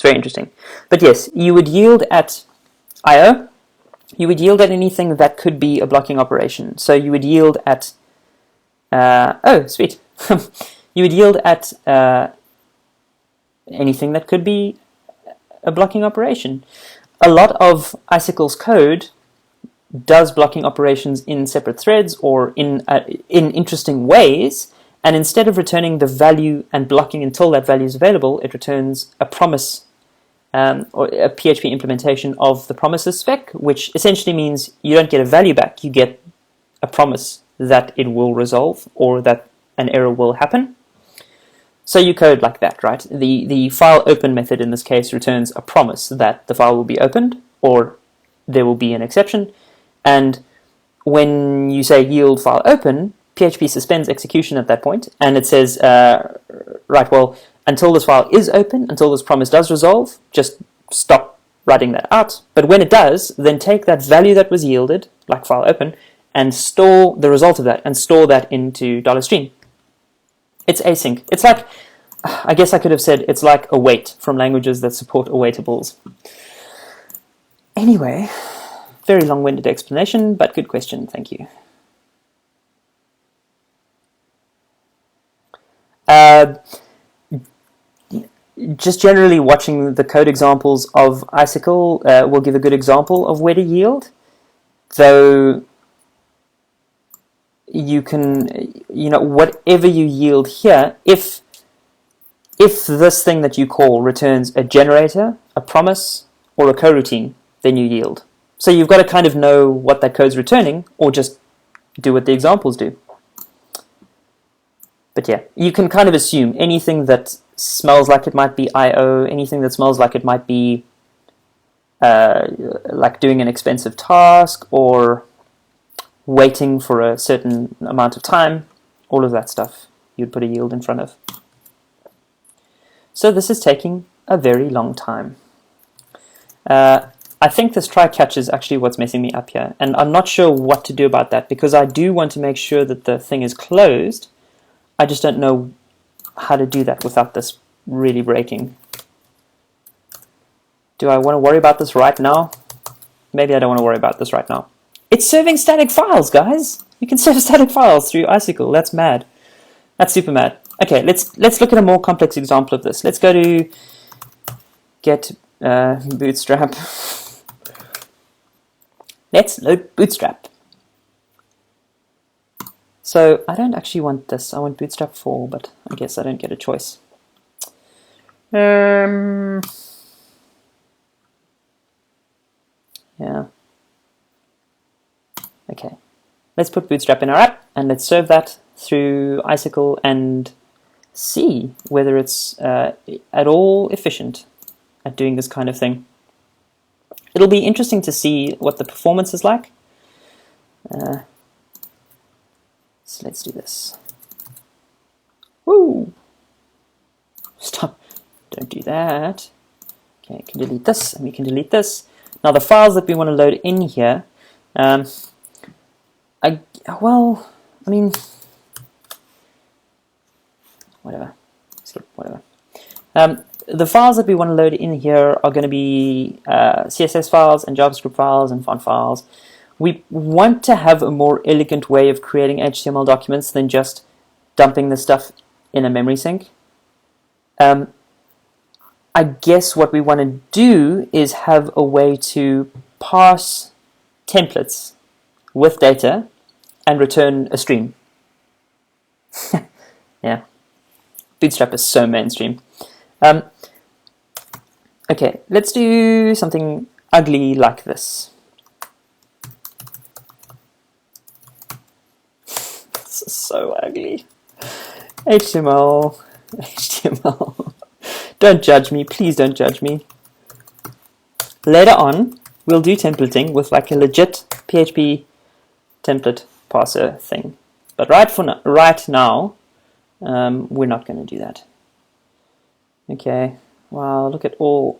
very interesting. But yes, you would yield at I/O. You would yield at anything that could be a blocking operation. So you would yield at oh, sweet. You would yield at anything that could be a blocking operation. A lot of Icicle's code does blocking operations in separate threads or in interesting ways, and instead of returning the value and blocking until that value is available, it returns a promise or a PHP implementation of the promises spec, which essentially means you don't get a value back, you get a promise that it will resolve or that an error will happen. So you code like that, right? The file open method in this case returns a promise that the file will be opened or there will be an exception. And when you say yield file open, PHP suspends execution at that point, and it says, right, well, until this file is open, until this promise does resolve, just stop writing that out. But when it does, then take that value that was yielded, like file open, and store the result of that, and store that into $stream. It's async. It's like, I guess I could have said, it's like await from languages that support awaitables. Anyway, very long-winded explanation, but good question, thank you. Just generally watching the code examples of Icicle will give a good example of where to yield, though you can, whatever you yield here, if this thing that you call returns a generator, a promise, or a coroutine, then you yield. So you've got to kind of know what that code's returning, or just do what the examples do. But yeah, you can kind of assume anything that smells like it might be I/O, anything that smells like it might be like doing an expensive task, or waiting for a certain amount of time, all of that stuff you'd put a yield in front of. So this is taking a very long time. I think this try catch is actually what's messing me up here, and I'm not sure what to do about that, because I do want to make sure that the thing is closed. I just don't know how to do that without this really breaking. Do I want to worry about this right now? Maybe I don't want to worry about this right now. It's serving static files, guys! You can serve static files through Icicle. That's mad. That's super mad. Okay, let's look at a more complex example of this. Let's go to get Bootstrap. Let's load Bootstrap. So I don't actually want this. I want Bootstrap 4, but I guess I don't get a choice. Yeah. Okay. Let's put Bootstrap in our app, and let's serve that through Icicle and see whether it's at all efficient at doing this kind of thing. It'll be interesting to see what the performance is like. So let's do this. Woo! Stop. Don't do that. Okay, I can delete this, and we can delete this. Now the files that we want to load in here, whatever. Skip, whatever. The files that we want to load in here are going to be CSS files and JavaScript files and font files. We want to have a more elegant way of creating HTML documents than just dumping the stuff in a memory sink. I guess what we want to do is have a way to parse templates with data and return a stream. Yeah, Bootstrap is so mainstream. Okay, let's do something ugly like this. This is so ugly. HTML. Don't judge me, please don't judge me. Later on, we'll do templating with like a legit PHP template parser thing. But right now, we're not going to do that. Okay. Wow, look at all.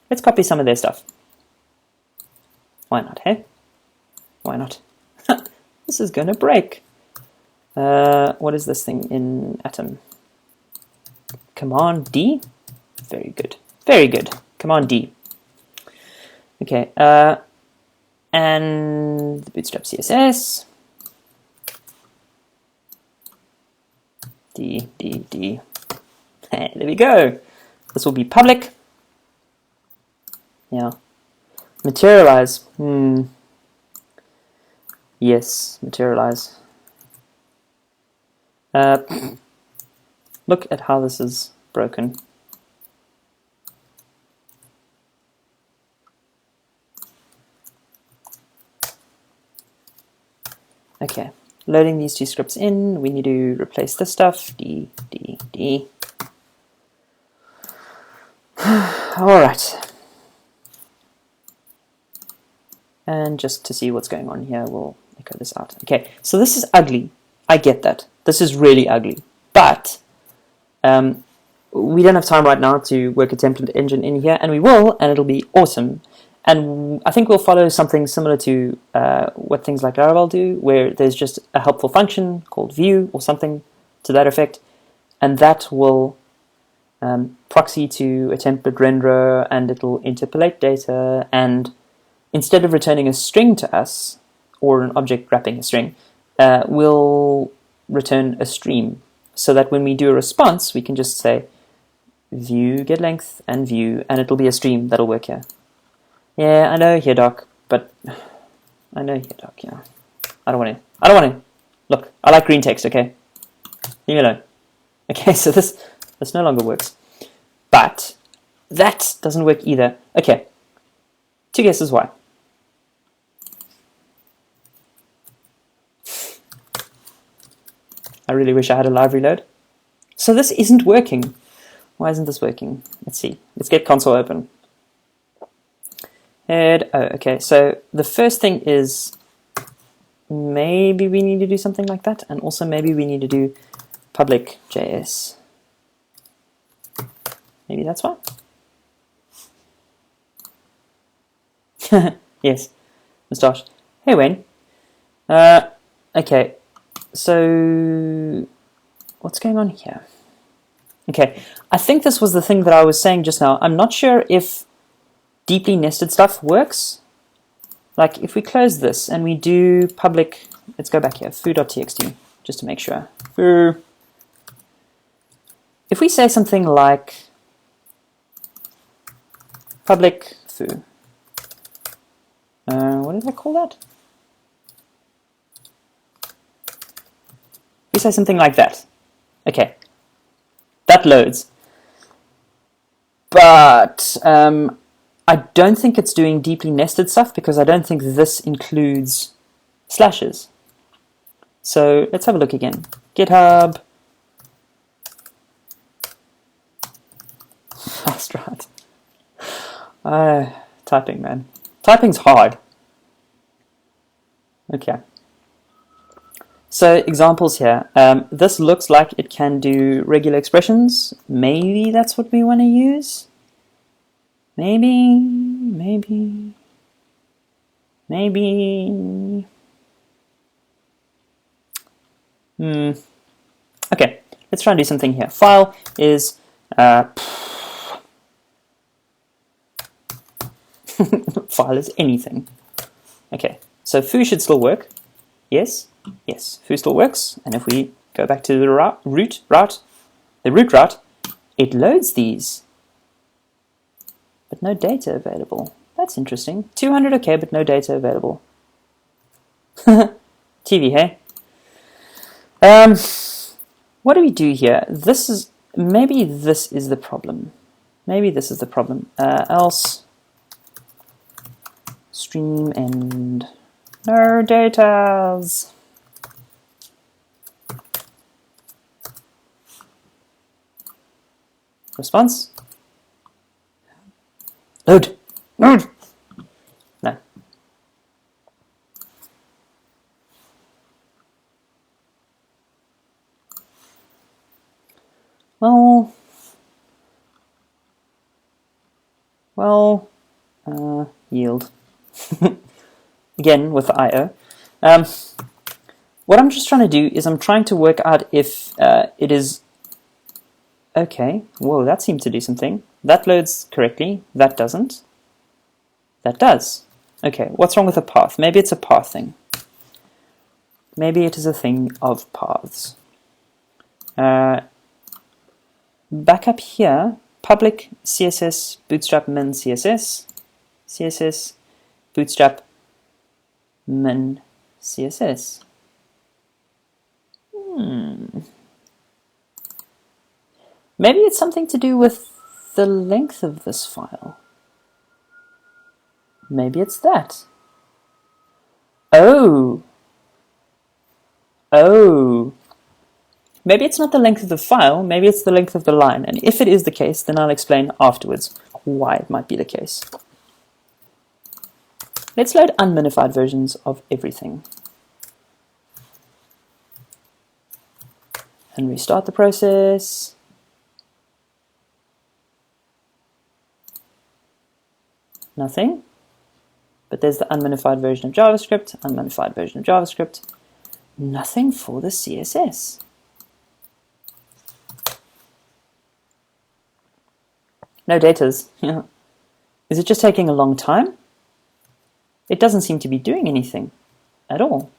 Let's copy some of their stuff. Why not, hey? Why not? This is gonna break. What is this thing in Atom? Command D? Very good. Very good. Command D. Okay. And the Bootstrap CSS. D. There we go. This will be public. Yeah. Materialize. Yes, materialize. Look at how this is broken. Okay, loading these two scripts in, we need to replace this stuff. D. Alright. And just to see what's going on here, we'll echo this out. Okay, so this is ugly. I get that. This is really ugly. But we don't have time right now to work a template engine in here, and we will, and it'll be awesome. And I think we'll follow something similar to what things like Laravel do, where there's just a helpful function called view or something to that effect, and that will proxy to a template renderer, and it'll interpolate data, and instead of returning a string to us, or an object wrapping a string, we'll return a stream, so that when we do a response, we can just say view get length and view, and it'll be a stream that'll work here. Yeah, I know here, Doc, but I know here, Doc. Yeah, I don't want to. Look, I like green text. Okay, leave me alone. Okay, so this no longer works, but that doesn't work either. Okay, 2 guesses why. I really wish I had a live reload. So this isn't working. Why isn't this working? Let's see. Let's get console open. And, oh, okay. So the first thing is maybe we need to do something like that, and also maybe we need to do public JS. Maybe that's why. Yes, moustache. Hey, Wayne. Okay. So, what's going on here? Okay, I think this was the thing that I was saying just now. I'm not sure if deeply nested stuff works. Like, if we close this and we do public, let's go back here, foo.txt, just to make sure. Foo. If we say something like public foo, what did I call that? We say something like that. Okay, that loads. But I don't think it's doing deeply nested stuff, because I don't think this includes slashes. So let's have a look again. GitHub. Fast right. Typing, man. Typing's hard. Okay. So examples here. This looks like it can do regular expressions. Maybe that's what we want to use. Maybe. Okay, let's try and do something here. File is file is anything. Okay, so foo should still work. Yes, foo still works. And if we go back to the root route, it loads these, but no data available. That's interesting. 200 okay, but no data available. TV, hey? What do we do here? Maybe this is the problem. Else stream and no datas. Response. Load. No. Well, yield. Again with the IO. What I'm just trying to do is I'm trying to work out if it is... Okay, whoa, that seemed to do something. That loads correctly, that doesn't. That does. Okay, what's wrong with a path? Maybe it's a path thing. Maybe it is a thing of paths. Back up here, public CSS bootstrap min CSS, CSS bootstrap min CSS. Maybe it's something to do with the length of this file. Maybe it's that. Oh. Oh. Maybe it's not the length of the file, maybe it's the length of the line. And if it is the case, then I'll explain afterwards why it might be the case. Let's load unminified versions of everything. And restart the process. Nothing. But there's the unminified version of JavaScript, unminified version of JavaScript. Nothing for the CSS. No datas. Is it just taking a long time? It doesn't seem to be doing anything at all.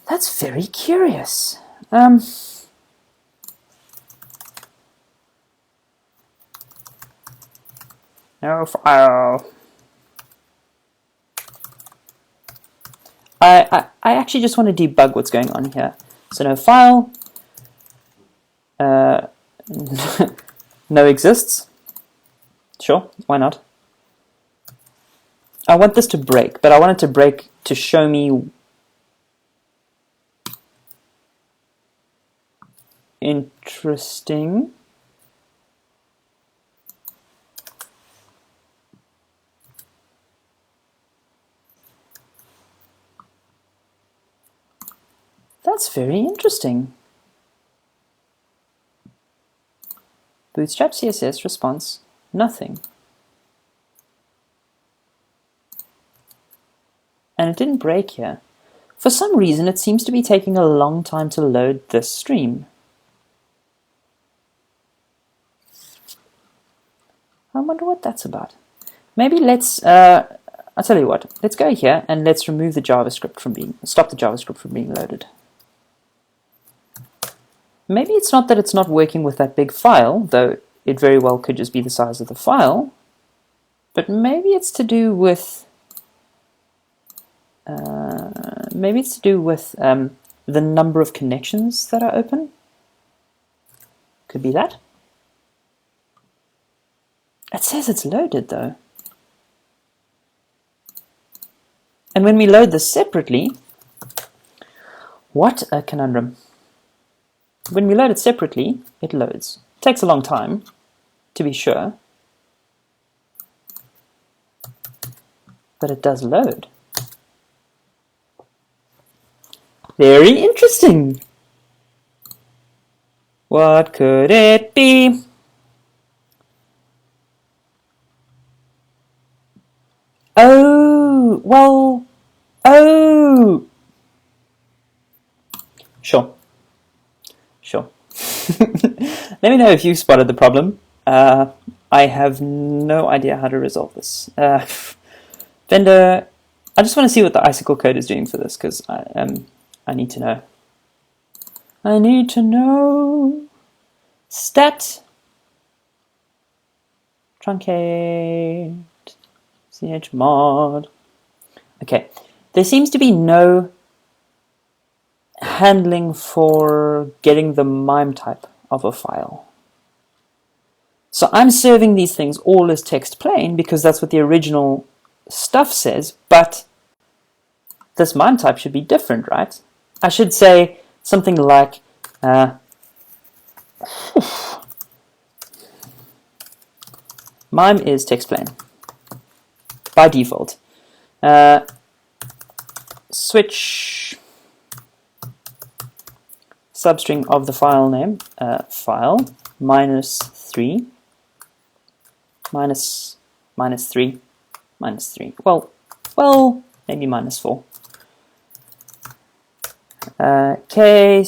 That's very curious. No file. I actually just want to debug what's going on here. So no file. No exists. Sure, why not? I want this to break, but I want it to break to show me interesting. That's very interesting. Bootstrap CSS response, nothing. And it didn't break here. For some reason, it seems to be taking a long time to load this stream. I wonder what that's about. Maybe let's, I'll tell you what, let's go here and let's remove the JavaScript from being, stop the JavaScript from being loaded. Maybe it's not that it's not working with that big file, though it very well could just be the size of the file, but maybe it's to do with the number of connections that are open. Could be that. It says it's loaded though. And when we load this separately, what a conundrum. When we load it separately, it loads. It takes a long time, to be sure, but it does load. Very interesting. What could it be? Oh, well, oh. Sure. Sure. Let me know if you spotted the problem. I have no idea how to resolve this. Vendor, I just want to see what the Icicle code is doing for this, because I need to know. I need to know. Stat. Truncate. Chmod. Okay. There seems to be no handling for getting the MIME type of a file. So I'm serving these things all as text plain because that's what the original stuff says, but this MIME type should be different, right? I should say something like MIME is text plain by default. Switch substring of the file name, file -3 -3 -3. Well, maybe -4. K